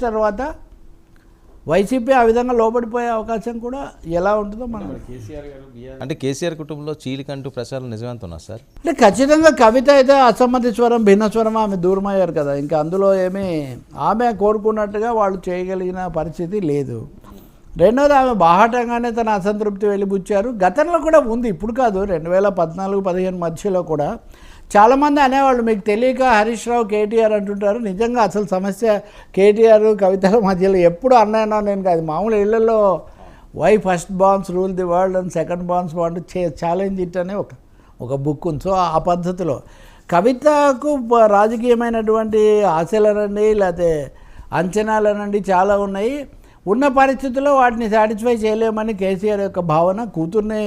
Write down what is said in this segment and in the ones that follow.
తర్వాత వైసీపీ ఆ విధంగా లోబడిపోయే అవకాశం కూడా ఎలా ఉంటుందో మనం అంటే కేసీఆర్ కుటుంబంలో చీలికంటూ ప్రచారం నిజమంటున్నా సార్. అంటే ఖచ్చితంగా కవిత అయితే అసమ్మతి స్వరం భిన్న స్వరం ఆమె దూరం అయ్యారు కదా, ఇంకా అందులో ఏమీ ఆమె కోరుకున్నట్టుగా వాళ్ళు చేయగలిగిన పరిస్థితి లేదు. రెండోది ఆమె బాహాటంగానే తన అసంతృప్తి వెలిబుచ్చారు. గతంలో కూడా ఉంది, ఇప్పుడు కాదు, 2014-15 మధ్యలో కూడా చాలామంది అనేవాళ్ళు మీకు తెలియక హరీష్ రావు కేటీఆర్ అంటుంటారు. నిజంగా అసలు సమస్య కేటీఆర్ కవితల మధ్యలో ఎప్పుడు అన్నానో నేను కాదు, మామూలు ఇళ్లలో why first borns rule the world and second borns want challenge it అనే ఒక బుక్ ఉంది. సో ఆ పద్ధతిలో కవితకు రాజకీయమైనటువంటి ఆశలనండి లేకపోతే అంచనాలనండి చాలా ఉన్నాయి. ఉన్న పరిస్థితుల్లో వాటిని సాటిస్ఫై చేయలేమని కేసీఆర్ యొక్క భావన. కూతుర్ని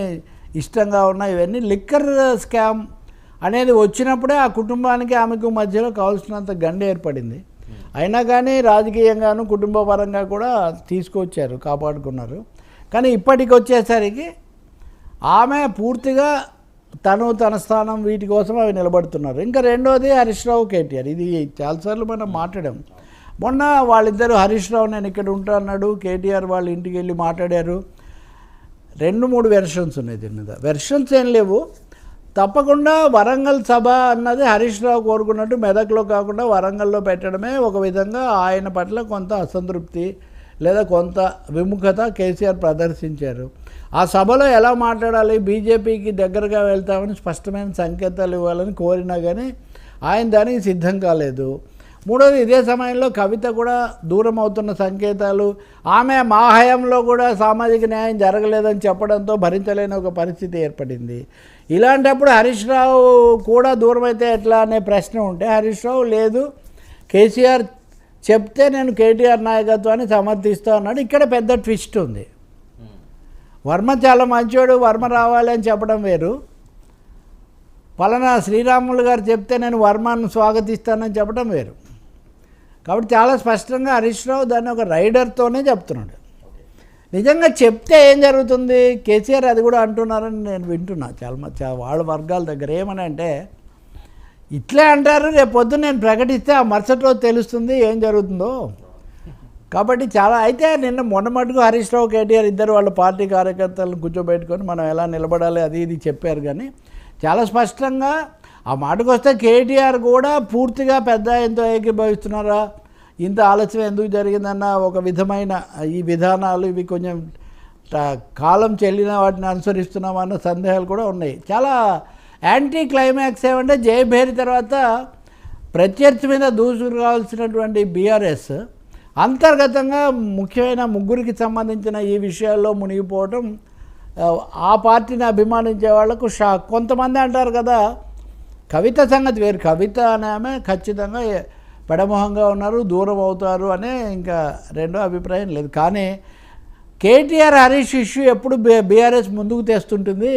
ఇష్టంగా ఉన్న ఇవన్నీ లిక్కర్ స్కామ్ అనేది వచ్చినప్పుడే ఆ కుటుంబానికి ఆమెకు మధ్యలో కావాల్సినంత గండి ఏర్పడింది. అయినా కానీ రాజకీయంగాను కుటుంబ పరంగా కూడా తీసుకొచ్చారు, కాపాడుకున్నారు. కానీ ఇప్పటికి వచ్చేసరికి ఆమె పూర్తిగా తన స్థానం వీటి కోసం అవి నిలబడుతున్నారు. ఇంకా రెండోది హరీష్ రావు కేటీఆర్, ఇది చాలాసార్లు మనం మాట్లాడాం. మొన్న వాళ్ళిద్దరూ హరీష్ రావు నేను ఇక్కడ ఉంటా అన్నాడు, కేటీఆర్ వాళ్ళ ఇంటికి వెళ్ళి మాట్లాడారు. 2-3 వెర్షన్స్ ఉన్నాయి దీని మీద. వెర్షన్స్ ఏం లేవు, తప్పకుండా వరంగల్ సభ అన్నది హరీష్ రావు కోరుకున్నట్టు మెదక్లో కాకుండా వరంగల్లో పెట్టడమే ఒక విధంగా ఆయన పట్ల కొంత అసంతృప్తి లేదా కొంత విముఖత కేసీఆర్ ప్రదర్శించారు. ఆ సభలో ఎలా మాట్లాడాలి, బీజేపీకి దగ్గరగా వెళ్తామని స్పష్టమైన సంకేతాలు ఇవ్వాలని కోరినా కానీ ఆయన దానికి సిద్ధం కాలేదు. మూడోది, ఇదే సమయంలో కవిత కూడా దూరం అవుతున్న సంకేతాలు, ఆమె మా హయాంలో కూడా సామాజిక న్యాయం జరగలేదని చెప్పడంతో భరించలేని ఒక పరిస్థితి ఏర్పడింది. ఇలాంటప్పుడు హరీష్ రావు కూడా దూరం అయితే ఎట్లా అనే ప్రశ్న ఉంటే హరీష్ రావు లేదు, కేసీఆర్ చెప్తే నేను కేటీఆర్ నాయకత్వాన్ని సమర్థిస్తా అన్నాడు. ఇక్కడ పెద్ద ట్విస్ట్ ఉంది. వర్మ చాలా మంచివాడు, వర్మ రావాలి అని చెప్పడం వేరు, పలానా శ్రీరాములు గారు చెప్తే నేను వర్మను స్వాగతిస్తానని చెప్పడం వేరు. కాబట్టి చాలా స్పష్టంగా హరీష్ రావు దాన్ని ఒక రైడర్తోనే చెప్తున్నాడు. నిజంగా చెప్తే ఏం జరుగుతుంది, కేసీఆర్ అది కూడా అంటున్నారని నేను వింటున్నా చాలా వాళ్ళ వర్గాల దగ్గర. ఏమని అంటే ఇట్లే అంటారు, రేపు పొద్దున్న నేను ప్రకటిస్తే ఆ మరుసటి రోజు తెలుస్తుంది ఏం జరుగుతుందో. కాబట్టి చాలా అయితే నిన్న మొన్నమటుకు హరీష్ రావు కేటీఆర్ ఇద్దరు వాళ్ళ పార్టీ కార్యకర్తలను కూర్చోబెట్టుకొని మనం ఎలా నిలబడాలి అది ఇది చెప్పారు. కానీ చాలా స్పష్టంగా ఆ మాటకు వస్తే కేటీఆర్ కూడా పూర్తిగా పెద్ద ఆయనతో ఏకీభవిస్తున్నారా, ఇంత ఆలస్యం ఎందుకు జరిగిందన్న ఒక విధమైన ఈ విధానాలు ఇవి కొంచెం కాలం చెల్లిన వాటిని అనుసరిస్తున్నామన్న సందేహాలు కూడా ఉన్నాయి. చాలా యాంటీ క్లైమాక్స్ ఏమంటే జయభేరి తర్వాత ప్రత్యర్థి మీద దూసుకురావాల్సినటువంటి బీఆర్ఎస్ అంతర్గతంగా ముఖ్యమైన ముగ్గురికి సంబంధించిన ఈ విషయాల్లో మునిగిపోవడం ఆ పార్టీని అభిమానించే వాళ్లకు షాక్. కొంతమంది అంటారు కదా కవిత సంగతి వేరు, కవిత అనే ఆమె ఖచ్చితంగా పెడమొహంగా ఉన్నారు, దూరం అవుతారు అనే ఇంకా రెండో అభిప్రాయం లేదు. కానీ కేటీఆర్ హరీష్ ఇష్యూ ఎప్పుడు బీఆర్ఎస్ ముందుకు తెస్తుంటుంది.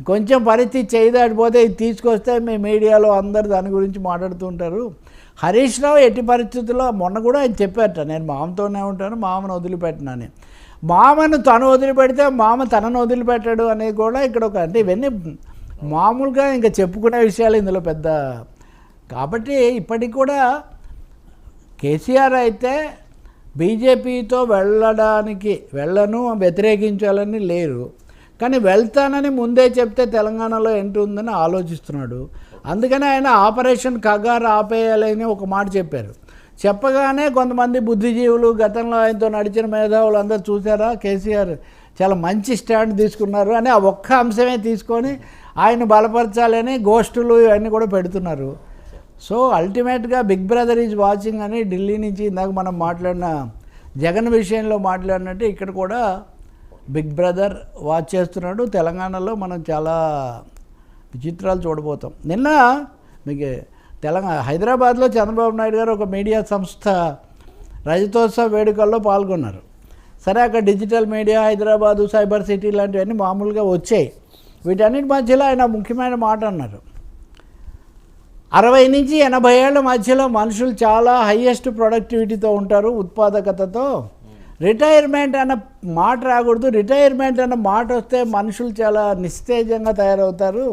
కొంచెం పరిస్థితి చేయదాటిపోతే ఇది తీసుకొస్తే మీ మీడియాలో అందరు దాని గురించి మాట్లాడుతూ ఉంటారు. హరీష్ రావు ఎట్టి పరిస్థితుల్లో మొన్న కూడా ఆయన చెప్పారట, నేను మామతోనే ఉంటాను, మామను వదిలిపెట్టినని. మామను తను వదిలిపెడితే మామ తనను వదిలిపెట్టాడు అనేది కూడా ఇక్కడ ఒక, అంటే ఇవన్నీ మామూలుగా ఇంకా చెప్పుకునే విషయాలు ఇందులో పెద్ద. కాబట్టి ఇప్పటికి కూడా కేసీఆర్ అయితే బీజేపీతో వెళ్ళను వ్యతిరేకించాలని లేరు, కానీ వెళ్తానని ముందే చెప్తే తెలంగాణలో ఏంటి ఉందని ఆలోచిస్తున్నాడు. అందుకని ఆయన ఆపరేషన్ కగారు ఆపేయాలని ఒక మాట చెప్పారు. చెప్పగానే కొంతమంది బుద్ధిజీవులు గతంలో ఆయనతో నడిచిన మేధావులు అందరూ చూసారా కేసీఆర్ చాలా మంచి స్టాండ్ తీసుకున్నారు అని ఆ ఒక్క అంశమే తీసుకొని ఆయన బలపరచాలని గోష్ఠులు ఇవన్నీ కూడా పెడుతున్నారు. సో అల్టిమేట్గా బిగ్ బ్రదర్ ఈజ్ వాచింగ్ అని ఢిల్లీ నుంచి ఇందాక మనం మాట్లాడిన జగన్ విషయంలో మాట్లాడినట్టు ఇక్కడ కూడా బిగ్ బ్రదర్ వాచ్ చేస్తున్నాడు. తెలంగాణలో మనం చాలా విచిత్రాలు చూడబోతాం. నిన్న మీకు హైదరాబాద్లో చంద్రబాబు నాయుడు గారు ఒక మీడియా సంస్థ రజతోత్సవ వేడుకల్లో పాల్గొన్నారు. సరే, అక్కడ digital media, Hyderabad, cyber city లాంటివన్నీ మామూలుగా వచ్చాయి. వీటన్నిటి మధ్యలో ఆయన ముఖ్యమైన మాట అన్నారు. 60 నుంచి 80 ఏళ్ల మధ్యలో మనుషులు చాలా హయ్యెస్ట్ ప్రొడక్టివిటీతో ఉంటారు, ఉత్పాదకతతో. రిటైర్మెంట్ అన్న మాట రాకూడదు, రిటైర్మెంట్ అన్న మాట వస్తే మనుషులు చాలా నిస్తేజంగా తయారవుతారు.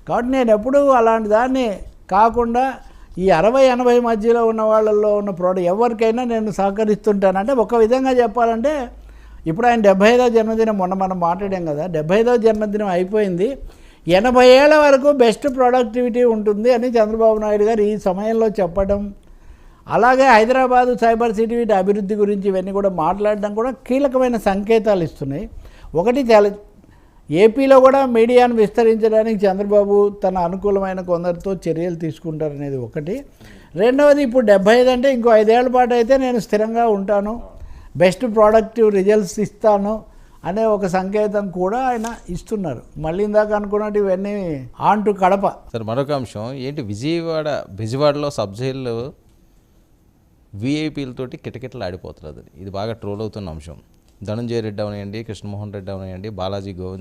కాబట్టి నేను ఎప్పుడూ అలాంటి దాన్ని కాకుండా ఈ 60-80 మధ్యలో ఉన్న వాళ్ళల్లో ఉన్న ప్రోడక్ట్ ఎవరికైనా నేను సహకరిస్తుంటాను. అంటే ఒక విధంగా చెప్పాలంటే ఇప్పుడు ఆయన 75వ జన్మదినం మొన్న మనం మాట్లాడాం కదా, 75వ జన్మదినం అయిపోయింది. 80 ఏళ్ల వరకు బెస్ట్ ప్రొడక్టివిటీ ఉంటుంది అని చంద్రబాబు నాయుడు గారు ఈ సమయంలో చెప్పడం, అలాగే హైదరాబాదు సైబర్ సిటీ వీటి అభివృద్ధి గురించి ఇవన్నీ కూడా మాట్లాడడం కూడా కీలకమైన సంకేతాలు ఇస్తున్నాయి. ఒకటి ఏపీలో కూడా మీడియాను విస్తరించడానికి చంద్రబాబు తన అనుకూలమైన కొందరితో చర్యలు తీసుకుంటారనేది ఒకటి. రెండవది ఇప్పుడు 75 అంటే ఇంకో 5 ఏళ్ల పాటు అయితే నేను స్థిరంగా ఉంటాను, బెస్ట్ ప్రొడక్టివ్ రిజల్ట్స్ ఇస్తాను అనే ఒక సంకేతం కూడా ఆయన ఇస్తున్నారు. మళ్ళీ ఇందాక అనుకున్నట్టు ఇవన్నీ ఆన్ టు కడప. సార్ మరొక అంశం ఏంటి, బెజవాడలో సబ్ జైల్లో వీఐపీలతోటి కిటకిటలు ఆడిపోతున్నది. ఇది బాగా ట్రోల్ అవుతున్న అంశం. ధనంజయ రెడ్డి అవనియండి, కృష్ణమోహన్ రెడ్డి అవనియండి, బాలాజీ గోవింద్